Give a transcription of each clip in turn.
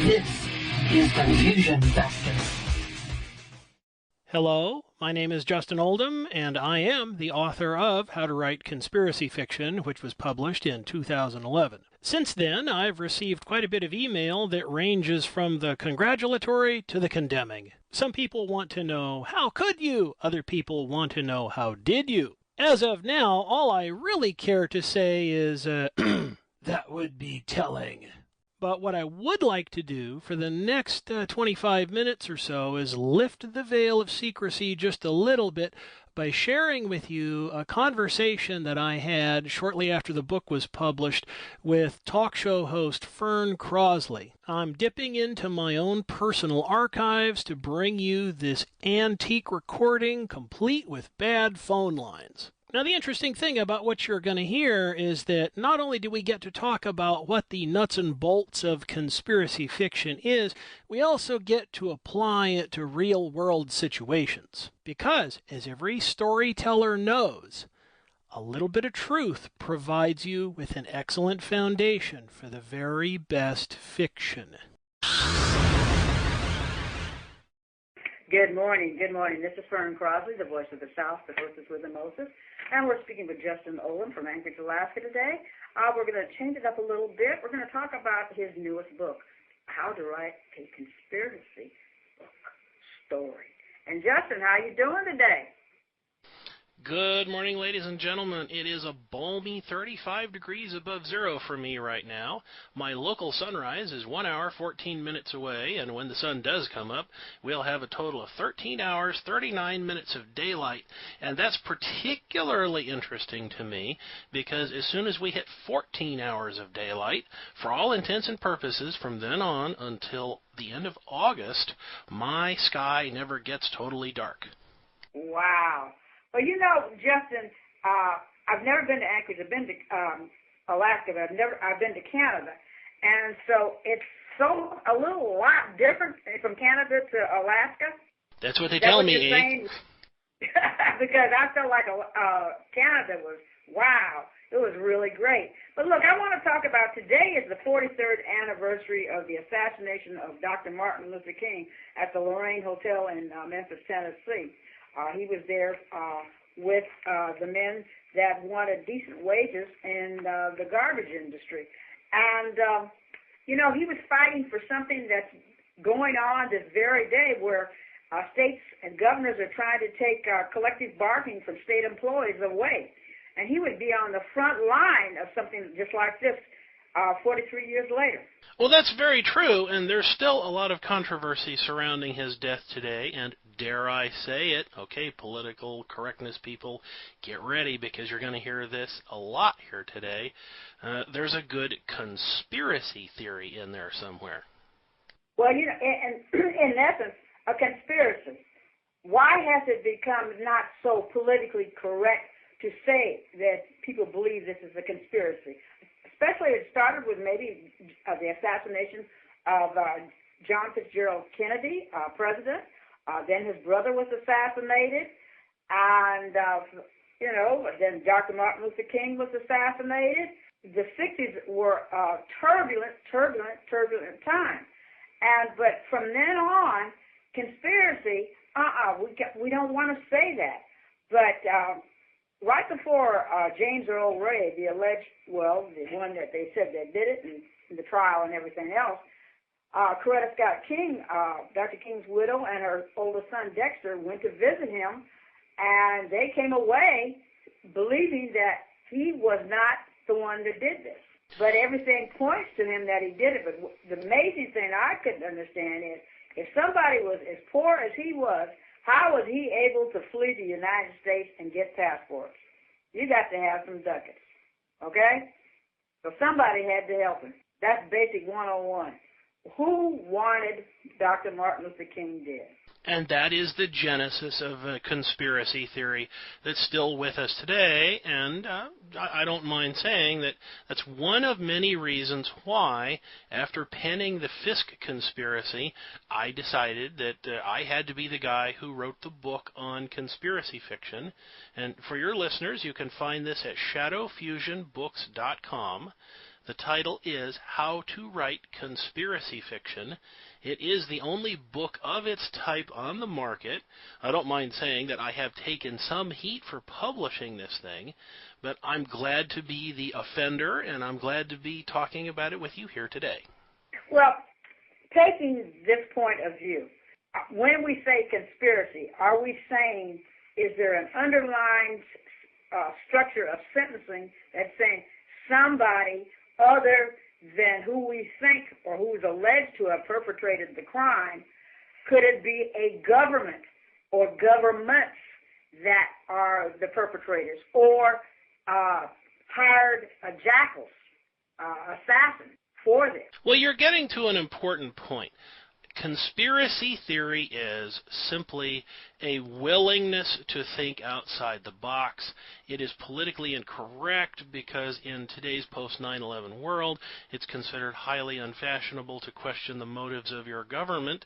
This is Confusion Factor. Hello, my name is Justin Oldham, and I am the author of How to Write Conspiracy Fiction, which was published in 2011. Since then, I've received quite a bit of email that ranges from the congratulatory to the condemning. Some people want to know, how could you? Other people want to know, how did you? As of now, all I really care to say is, that would be telling. But what I would like to do for the next 25 minutes or so is lift the veil of secrecy just a little bit by sharing with you a conversation that I had shortly after the book was published with talk show host Fern Crosley. I'm dipping into my own personal archives to bring you this antique recording complete with bad phone lines. Now, the interesting thing about what you're going to hear is that not only do we get to talk about what the nuts and bolts of conspiracy fiction is, we also get to apply it to real-world situations. Because, as every storyteller knows, a little bit of truth provides you with an excellent foundation for the very best fiction. Good morning. This is Fern Crosley, the voice of the South, the horses with the Moses. And we're speaking with Justin Oldham from Anchorage, Alaska today. We're going to change it up a little bit. We're going to talk about his newest book, How to Write a Conspiracy Book Story. And Justin, how you doing today? Good morning, ladies and gentlemen. It is a balmy 35 degrees above zero for me right now. My local sunrise is 1 hour, 14 minutes away, and when the sun does come up, we'll have a total of 13 hours, 39 minutes of daylight. And that's particularly interesting to me because as soon as we hit 14 hours of daylight, for all intents and purposes, from then on until the end of August, my sky never gets totally dark. Wow. Well, you know, Justin, I've never been to Anchorage. I've been to Alaska, but I've been to Canada, and so it's a little lot different from Canada to Alaska. That's what they tell me. Because I felt like Canada was wow. It was really great. But look, I want to talk about today is the 43rd anniversary of the assassination of Dr. Martin Luther King at the Lorraine Hotel in Memphis, Tennessee. He was there with the men that wanted decent wages in the garbage industry. And, you know, he was fighting for something that's going on this very day where states and governors are trying to take collective bargaining from state employees away. And he would be on the front line of something just like this 43 years later. Well, that's very true, and there's still a lot of controversy surrounding his death today, and dare I say it, okay, political correctness people, get ready because you're going to hear this a lot here today. There's a good conspiracy theory in there somewhere. Well, you know, in essence, a conspiracy. Why has it become not so politically correct to say that people believe this is a conspiracy? Especially it started with maybe the assassination of John Fitzgerald Kennedy, president. Then his brother was assassinated. And, you know, then Dr. Martin Luther King was assassinated. The 60s were a turbulent time. But from then on, conspiracy, we don't want to say that. But right before James Earl Ray, the one that they said that did it in the trial and everything else, Coretta Scott King, Dr. King's widow, and her oldest son Dexter went to visit him, and they came away believing that he was not the one that did this. But everything points to him that he did it. But the amazing thing I couldn't understand is if somebody was as poor as he was, how was he able to flee the United States and get passports? You got to have some ducats, okay? So somebody had to help him. That's basic 101. Who wanted Dr. Martin Luther King dead? And that is the genesis of a conspiracy theory that's still with us today, and I don't mind saying that that's one of many reasons why, after penning the Fisk Conspiracy, I decided that I had to be the guy who wrote the book on conspiracy fiction. And for your listeners, you can find this at shadowfusionbooks.com. The title is How to Write Conspiracy Fiction. It is the only book of its type on the market. I don't mind saying that I have taken some heat for publishing this thing, but I'm glad to be the offender, and I'm glad to be talking about it with you here today. Well, taking this point of view, when we say conspiracy, are we saying, is there an underlying structure of sentencing that's saying somebody other than who we think or who is alleged to have perpetrated the crime? Could it be a government or governments that are the perpetrators, or hired jackals, assassins for this? Well, you're getting to an important point. Conspiracy theory is simply a willingness to think outside the box. It is politically incorrect because in today's post-9/11 world, it's considered highly unfashionable to question the motives of your government.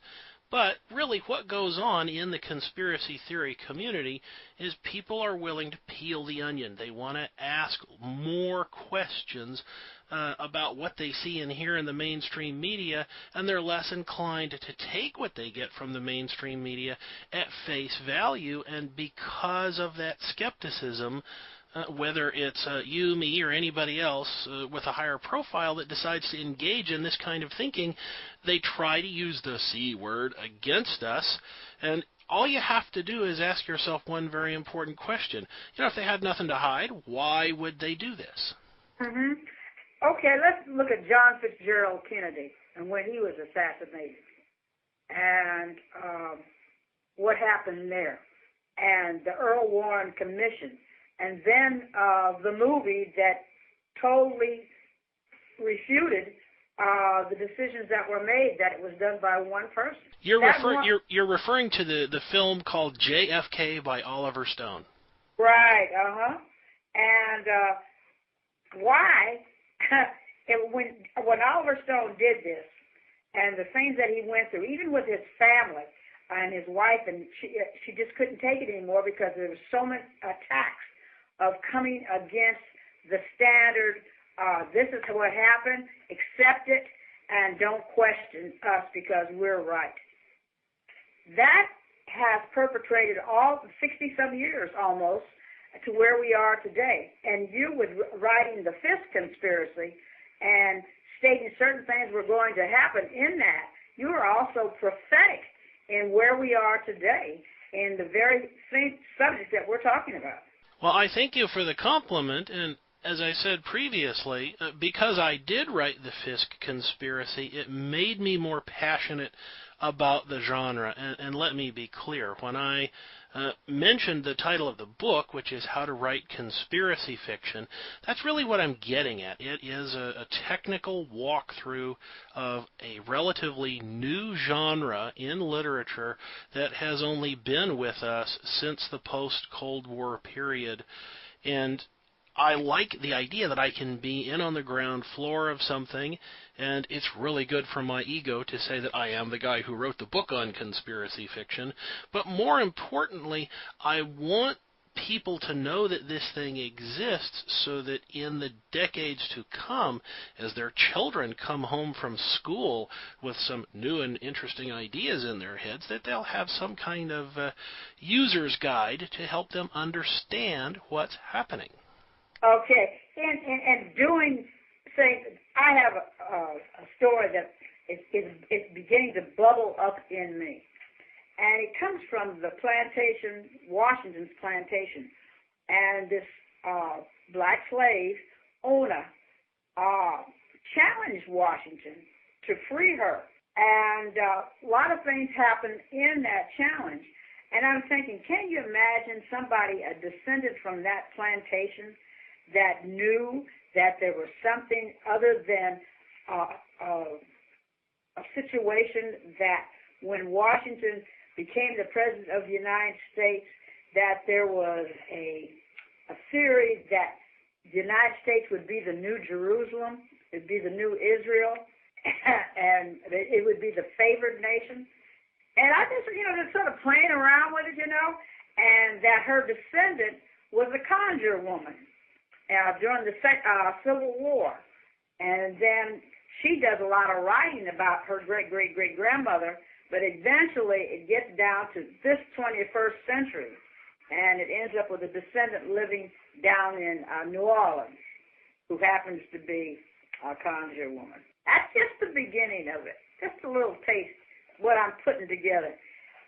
But really what goes on in the conspiracy theory community is people are willing to peel the onion. They want to ask more questions about what they see and hear in the mainstream media, and they're less inclined to take what they get from the mainstream media at face value. And because of that skepticism, whether it's you, me, or anybody else with a higher profile that decides to engage in this kind of thinking, they try to use the C word against us. And all you have to do is ask yourself one very important question. You know, if they had nothing to hide, why would they do this? Mm-hmm. Okay, let's look at John Fitzgerald Kennedy and when he was assassinated and what happened there, and the Earl Warren Commission. And then the movie that totally refuted the decisions that were made, that it was done by one person. You're referring to the film called JFK by Oliver Stone. Right, And why, when Oliver Stone did this, and the things that he went through, even with his family and his wife, and she just couldn't take it anymore because there were so many attacks of coming against the standard, this is what happened, accept it, and don't question us because we're right. That has perpetrated all 60-some years almost to where we are today. And you, with writing the Fisk Conspiracy and stating certain things were going to happen in that, you are also prophetic in where we are today in the very same subject that we're talking about. Well, I thank you for the compliment, and as I said previously, because I did write the Fisk Conspiracy, it made me more passionate about the genre. And let me be clear, when I mentioned the title of the book, which is How to Write Conspiracy Fiction, that's really what I'm getting at. It is a technical walkthrough of a relatively new genre in literature that has only been with us since the post-Cold War period. And I like the idea that I can be in on the ground floor of something, and it's really good for my ego to say that I am the guy who wrote the book on conspiracy fiction. But more importantly, I want people to know that this thing exists so that in the decades to come, as their children come home from school with some new and interesting ideas in their heads, that they'll have some kind of user's guide to help them understand what's happening. Okay, and doing, say, I have a story that is beginning to bubble up in me, and it comes from the plantation, Washington's plantation, and this black slave owner challenged Washington to free her, and a lot of things happened in that challenge, and I'm thinking, can you imagine somebody, a descendant from that plantation, that knew that there was something other than a situation that when Washington became the President of the United States, that there was a theory that the United States would be the new Jerusalem, it would be the new Israel, and it would be the favored nation. And I just, just sort of playing around with it, and that her descendant was a conjure woman during the Civil War. And then she does a lot of writing about her great-great-great-grandmother, but eventually it gets down to this 21st century, and it ends up with a descendant living down in New Orleans, who happens to be a conjure woman. That's just the beginning of it, just a little taste what I'm putting together.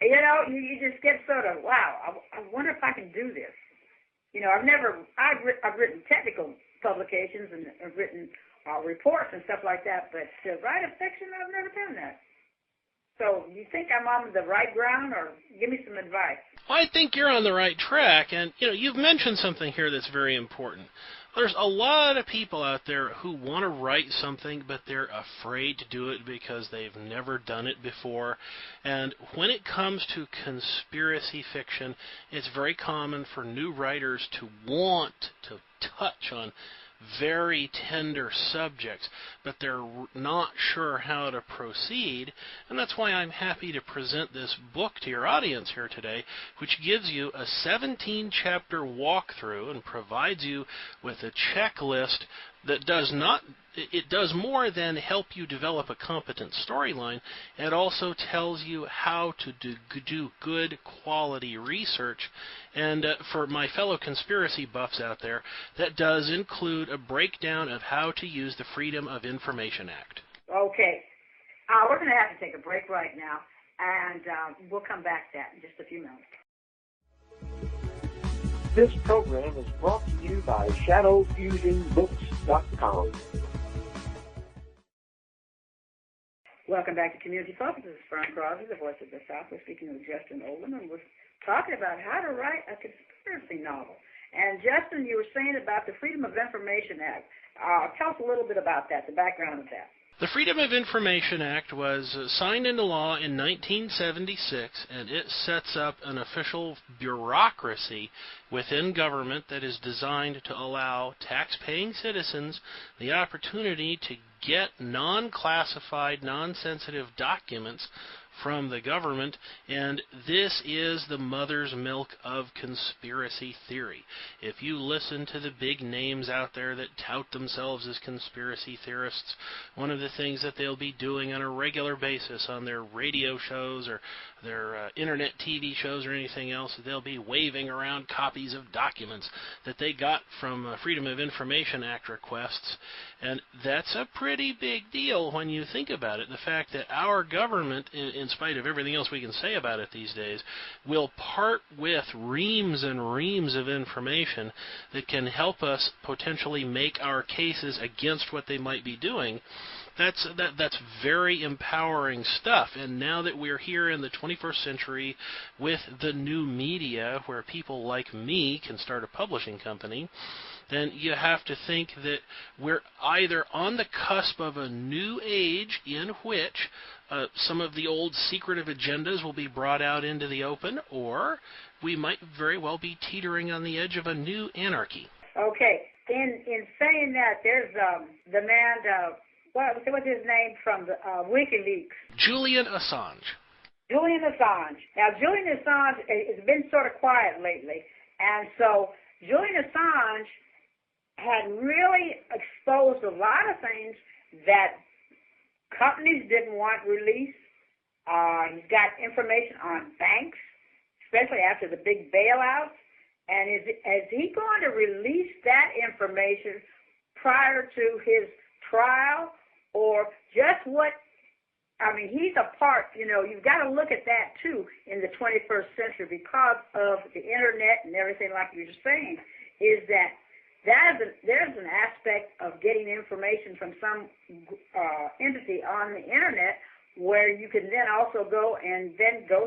You know, you just get sort of, wow, I wonder if I can do this. You know, I've written technical publications and I've written reports and stuff like that, but to write a fiction, I've never done that. So you think I'm on the right ground, or give me some advice? Well, I think you're on the right track, and you've mentioned something here that's very important. There's a lot of people out there who want to write something, but they're afraid to do it because they've never done it before. And when it comes to conspiracy fiction, it's very common for new writers to want to touch on very tender subjects, but they're not sure how to proceed, and that's why I'm happy to present this book to your audience here today, which gives you a 17-chapter walkthrough and provides you with a checklist that does more than help you develop a competent storyline. It also tells you how to do good quality research. And for my fellow conspiracy buffs out there, that does include a breakdown of how to use the Freedom of Information Act. Okay. We're going to have to take a break right now, and we'll come back to that in just a few minutes. This program is brought to you by ShadowFusionBooks.com. Welcome back to Community Focus. This is Fern Crosby, the voice of the South. We're speaking with Justin Oldham, and we're talking about how to write a conspiracy novel. And Justin, you were saying about the Freedom of Information Act. Tell us a little bit about that, the background of that. The Freedom of Information Act was signed into law in 1976, and it sets up an official bureaucracy within government that is designed to allow tax-paying citizens the opportunity to get non-classified, non-sensitive documents from the government, and this is the mother's milk of conspiracy theory. If you listen to the big names out there that tout themselves as conspiracy theorists, one of the things that they'll be doing on a regular basis on their radio shows or their internet TV shows or anything else, they'll be waving around copies of documents that they got from Freedom of Information Act requests, and that's a pretty big deal when you think about it. The fact that our government, in spite of everything else we can say about it these days, will part with reams and reams of information that can help us potentially make our cases against what they might be doing. That's very empowering stuff. And now that we're here in the 21st century with the new media where people like me can start a publishing company, then you have to think that we're either on the cusp of a new age in which some of the old secretive agendas will be brought out into the open, or we might very well be teetering on the edge of a new anarchy. Okay. In saying that, there's the man, what's his name from the WikiLeaks? Julian Assange. Julian Assange. Now, Julian Assange has been sort of quiet lately, and so Julian Assange had really exposed a lot of things that companies didn't want released. He's got information on banks, especially after the big bailouts. And is he going to release that information prior to his trial, or just what? I mean, he's a part, you've got to look at that, too, in the 21st century because of the Internet and everything like you were saying, is that there's an aspect of getting information from some entity on the Internet where you can then also go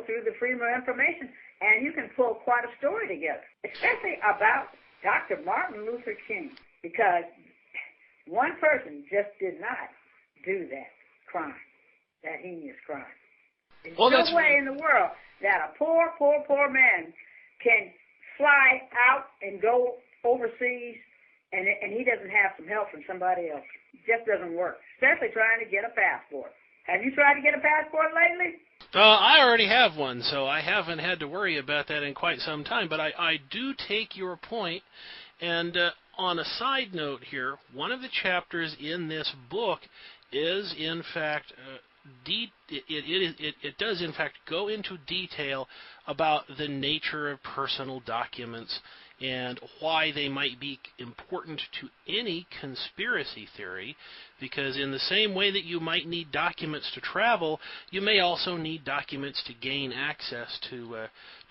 through the Freedom of Information, and you can pull quite a story together, especially about Dr. Martin Luther King, because one person just did not do that crime, that heinous crime. There's no way in the world that a poor man can fly out and go overseas and he doesn't have some help from somebody else. It just doesn't work, especially trying to get a passport. Have you tried to get a passport lately? I already have one, so I haven't had to worry about that in quite some time. But I do take your point, and on a side note here, one of the chapters in this book is, in fact, it does, in fact, go into detail about the nature of personal documents and why they might be important to any conspiracy theory, because in the same way that you might need documents to travel, you may also need documents to gain access to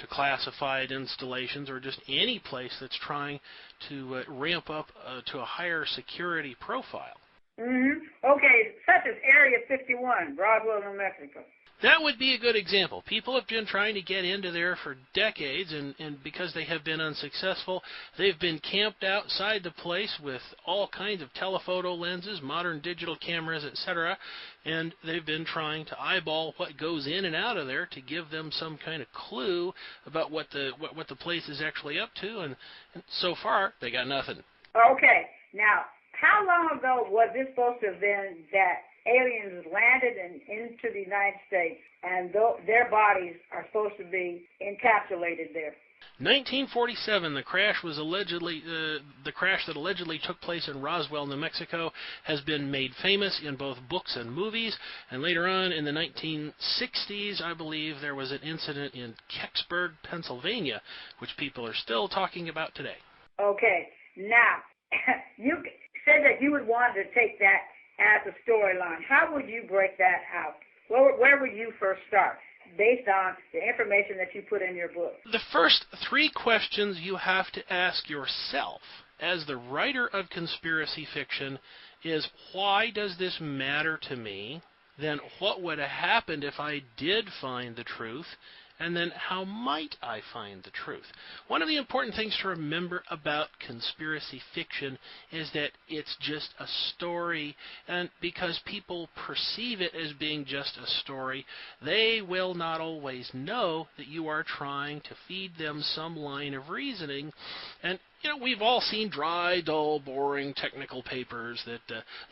classified installations or just any place that's trying to ramp up to a higher security profile. Mm-hmm. Okay, such as Area 51, Roswell, New Mexico. That would be a good example. People have been trying to get into there for decades, and because they have been unsuccessful, they've been camped outside the place with all kinds of telephoto lenses, modern digital cameras, etc., and they've been trying to eyeball what goes in and out of there to give them some kind of clue about what the place is actually up to, and so far, they got nothing. Okay, now, how long ago was this supposed to have been that aliens landed into the United States and their bodies are supposed to be encapsulated there? 1947, the crash that allegedly took place in Roswell, New Mexico, has been made famous in both books and movies. And later on, in the 1960s, I believe there was an incident in Kecksburg, Pennsylvania, which people are still talking about today. Okay, now you said that you would want to take that as a storyline. How would you break that out? Where would you first start, based on the information that you put in your book? The first three questions you have to ask yourself as the writer of conspiracy fiction is, why does this matter to me? Then what would have happened if I did find the truth? And then how might I find the truth? One of the important things to remember about conspiracy fiction is that it's just a story, and because people perceive it as being just a story, they will not always know that you are trying to feed them some line of reasoning. And we've all seen dry, dull, boring technical papers that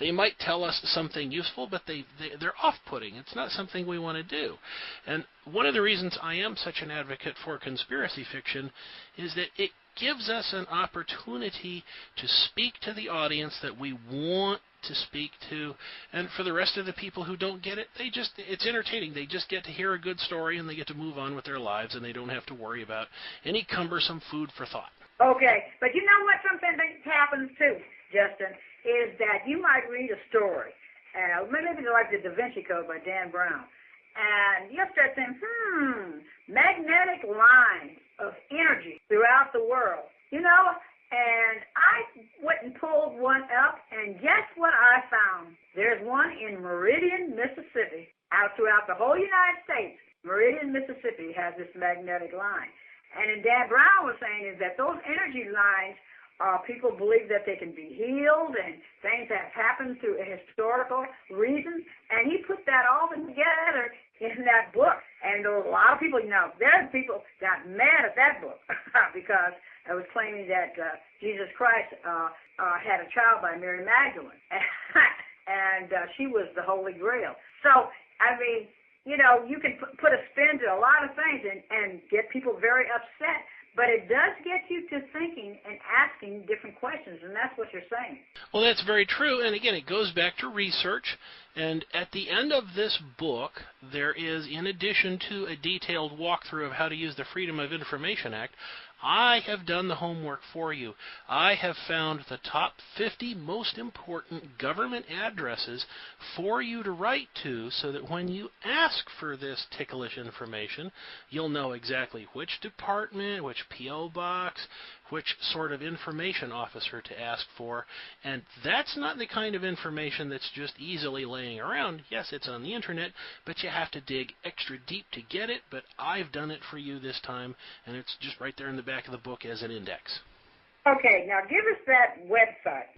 they might tell us something useful, but they're off-putting. It's not something we want to do. And one of the reasons I am such an advocate for conspiracy fiction is that it gives us an opportunity to speak to the audience that we want to speak to, and for the rest of the people who don't get it, it's entertaining. They just get to hear a good story, and they get to move on with their lives, and they don't have to worry about any cumbersome food for thought. Okay, but you know what? Something that happens too, Justin, is that you might read a story, maybe like the Da Vinci Code by Dan Brown, and you'll start saying, magnetic lines of energy throughout the world, and I went and pulled one up, and guess what I found? There's one in Meridian, Mississippi, out throughout the whole United States. Meridian, Mississippi has this magnetic line. And then Dan Brown was saying is that those energy lines, people believe that they can be healed and things have happened through historical reasons. And he put that all together in that book. And there were a lot of people, there's people got mad at that book because it was claiming that Jesus Christ had a child by Mary Magdalene. And she was the Holy Grail. So, I mean, you can put a spin to a lot of things and get people very upset, but it does get you to thinking and asking different questions, and that's what you're saying. Well, that's very true, and again, it goes back to research, and at the end of this book, there is, in addition to a detailed walkthrough of how to use the Freedom of Information Act, I have done the homework for you. I have found the top 50 most important government addresses for you to write to so that when you ask for this ticklish information, you'll know exactly which department, which P.O. box, which sort of information officer to ask for. And that's not the kind of information that's just easily laying around. Yes, it's on the internet, but you have to dig extra deep to get it. But I've done it for you this time, and it's just right there in the back of the book as an index. Okay, now give us that website.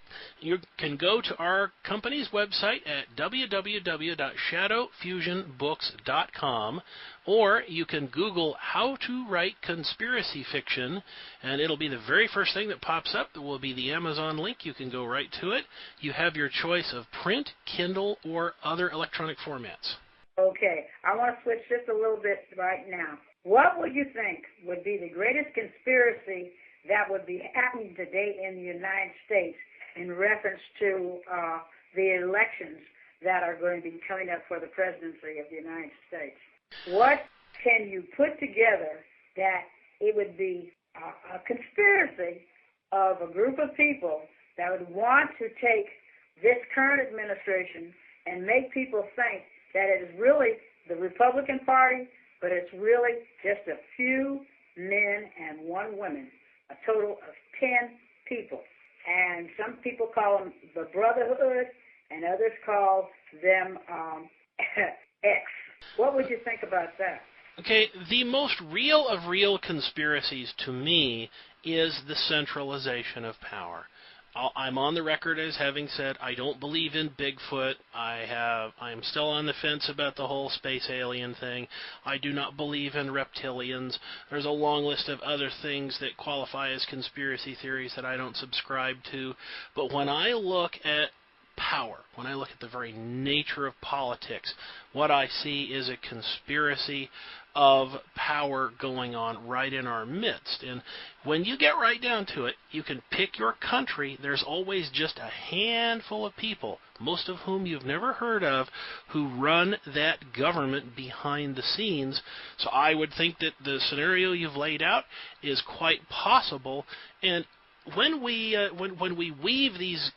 You can go to our company's website at www.shadowfusionbooks.com, or you can Google how to write conspiracy fiction, and it'll be the very first thing that pops up. There will be the Amazon link. You can go right to it. You have your choice of print, Kindle, or other electronic formats. Okay, I want to switch just a little bit right now. What would you think would be the greatest conspiracy that would be happening today in the United States in reference to the elections that are going to be coming up for the presidency of the United States. What can you put together that it would be a conspiracy of a group of people that would want to take this current administration and make people think that it is really the Republican Party, but it's really just a few men and one woman, a total of 10 people. And some people call them the Brotherhood, and others call them X. What would you think about that? Okay, the most real of real conspiracies to me is the centralization of power. I'm on the record as having said I don't believe in Bigfoot. I'm still on the fence about the whole space alien thing. I do not believe in reptilians. There's a long list of other things that qualify as conspiracy theories that I don't subscribe to. But when I look at power, when I look at the very nature of politics, what I see is a conspiracy of power going on right in our midst. And when you get right down to it, you can pick your country. There's always just a handful of people, most of whom you've never heard of, who run that government behind the scenes. So I would think that the scenario you've laid out is quite possible. And when we weave these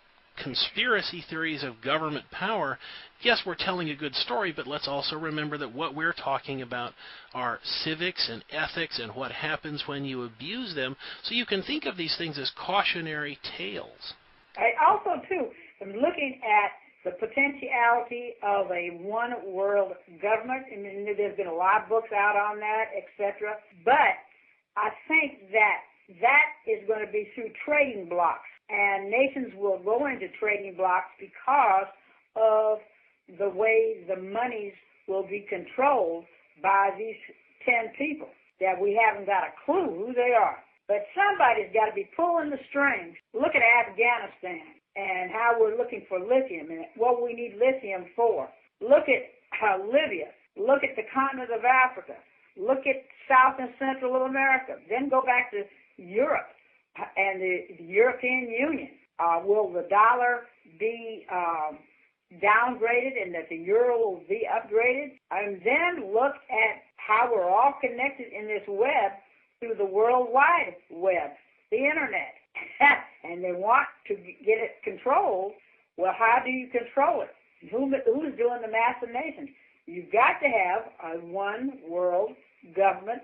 conspiracy theories of government power, yes, we're telling a good story, but let's also remember that what we're talking about are civics and ethics and what happens when you abuse them. So you can think of these things as cautionary tales. I also, too, am looking at the potentiality of a one-world government. I mean, there's been a lot of books out on that, etc. But I think that is going to be through trading blocks. And nations will go into trading blocks because of the way the monies will be controlled by these 10 people that we haven't got a clue who they are. But somebody's got to be pulling the strings. Look at Afghanistan and how we're looking for lithium and what we need lithium for. Look at Libya. Look at the continent of Africa. Look at South and Central America. Then go back to Europe and the European Union. Will the dollar be downgraded and that the euro will be upgraded? And then look at how we're all connected in this web through the World Wide Web, the Internet. And they want to get it controlled. Well, how do you control it? Who's doing the machination? You've got to have a one world government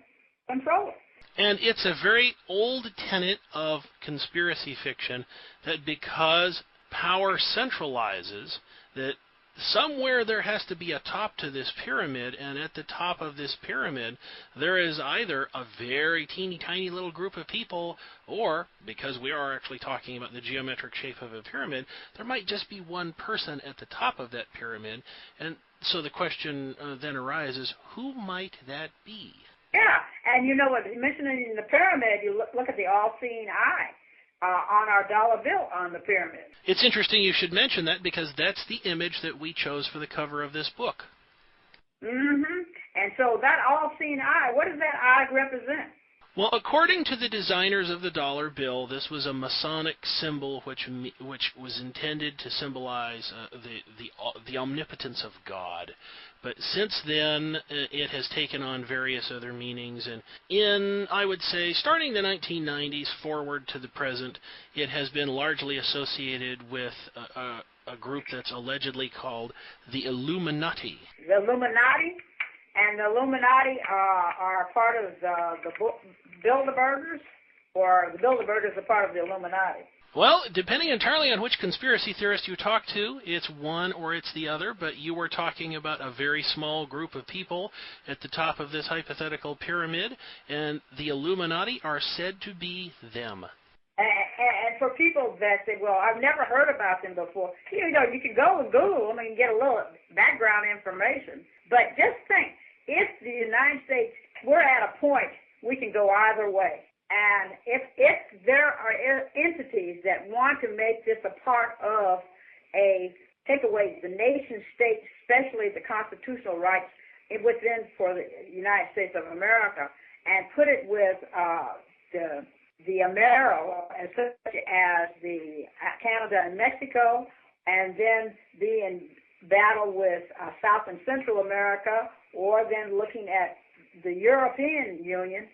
controller. And it's a very old tenet of conspiracy fiction that because power centralizes, that somewhere there has to be a top to this pyramid, and at the top of this pyramid there is either a very teeny tiny little group of people, or, because we are actually talking about the geometric shape of a pyramid, there might just be one person at the top of that pyramid. And so the question then arises, who might that be? Yeah, and you know what, mentioning in the pyramid, you look at the all-seeing eye on our dollar bill on the pyramid. It's interesting you should mention that, because that's the image that we chose for the cover of this book. Mm-hmm. And so that all-seeing eye, what does that eye represent? Well, according to the designers of the dollar bill, this was a Masonic symbol which was intended to symbolize the omnipotence of God. But since then, it has taken on various other meanings, and in, I would say, starting the 1990s forward to the present, it has been largely associated with a group that's allegedly called the Illuminati. The Illuminati? And the Illuminati are part of the Bilderbergers, or the Bilderbergers are part of the Illuminati? Well, depending entirely on which conspiracy theorist you talk to, it's one or it's the other, but you were talking about a very small group of people at the top of this hypothetical pyramid, and the Illuminati are said to be them. And for people that say, well, I've never heard about them before, you know, you can go and Google them and get a little background information. But just think, if the United States, we're at a point we can go either way. And if there are entities that want to make this a part of take away the nation state, especially the constitutional rights within for the United States of America, and put it with the the Amero, such as the Canada and Mexico, and then be in battle with South and Central America, or then looking at the European Union,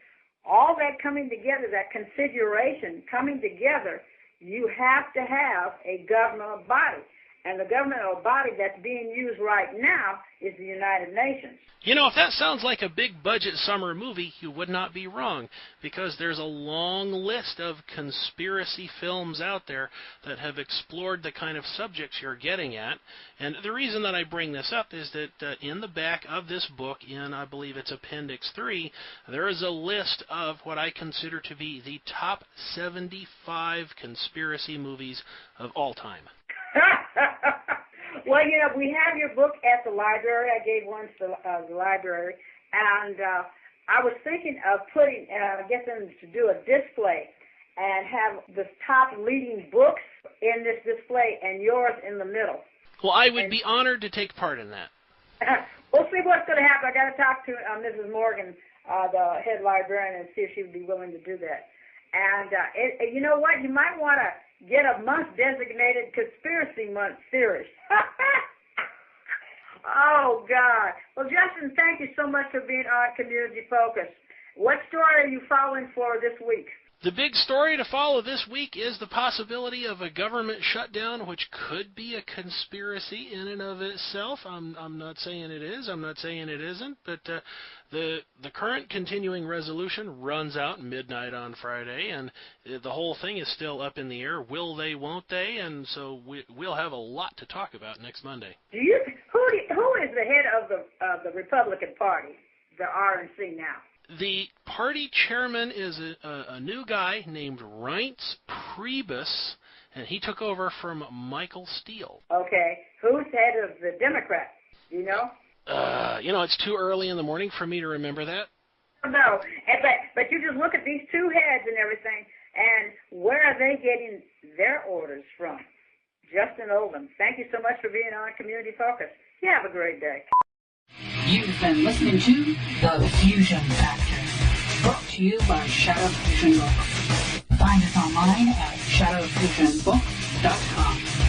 all that coming together, that configuration coming together, you have to have a governmental body. And the governmental body that's being used right now is the United Nations. You know, if that sounds like a big-budget summer movie, you would not be wrong, because there's a long list of conspiracy films out there that have explored the kind of subjects you're getting at. And the reason that I bring this up is that in the back of this book, in, I believe it's Appendix 3, there is a list of what I consider to be the top 75 conspiracy movies of all time. Well, you know, we have your book at the library. I gave one to the library, and I was thinking of get them to do a display and have the top leading books in this display and yours in the middle. Well, I would be honored to take part in that. We'll see what's going to happen. I got to talk to Mrs. Morgan, the head librarian, and see if she would be willing to do that. And you know what? You might want to get a month-designated Conspiracy Month series. Oh, God. Well, Justin, thank you so much for being on Community Focus. What story are you following for this week? The big story to follow this week is the possibility of a government shutdown, which could be a conspiracy in and of itself. I'm not saying it is. I'm not saying it isn't. But the current continuing resolution runs out midnight on Friday, and the whole thing is still up in the air. Will they, won't they? And so we'll have a lot to talk about next Monday. Who is the head of the Republican Party, the RNC now? The party chairman is a new guy named Reince Priebus, and he took over from Michael Steele. Okay. Who's head of the Democrats? Do you know? It's too early in the morning for me to remember that. No, but you just look at these two heads and everything, and where are they getting their orders from? Justin Oldham, thank you so much for being on Community Focus. You have a great day. You've been listening to The Fusion Factor, brought to you by Shadow Fusion Books. Find us online at shadowfusionbook.com.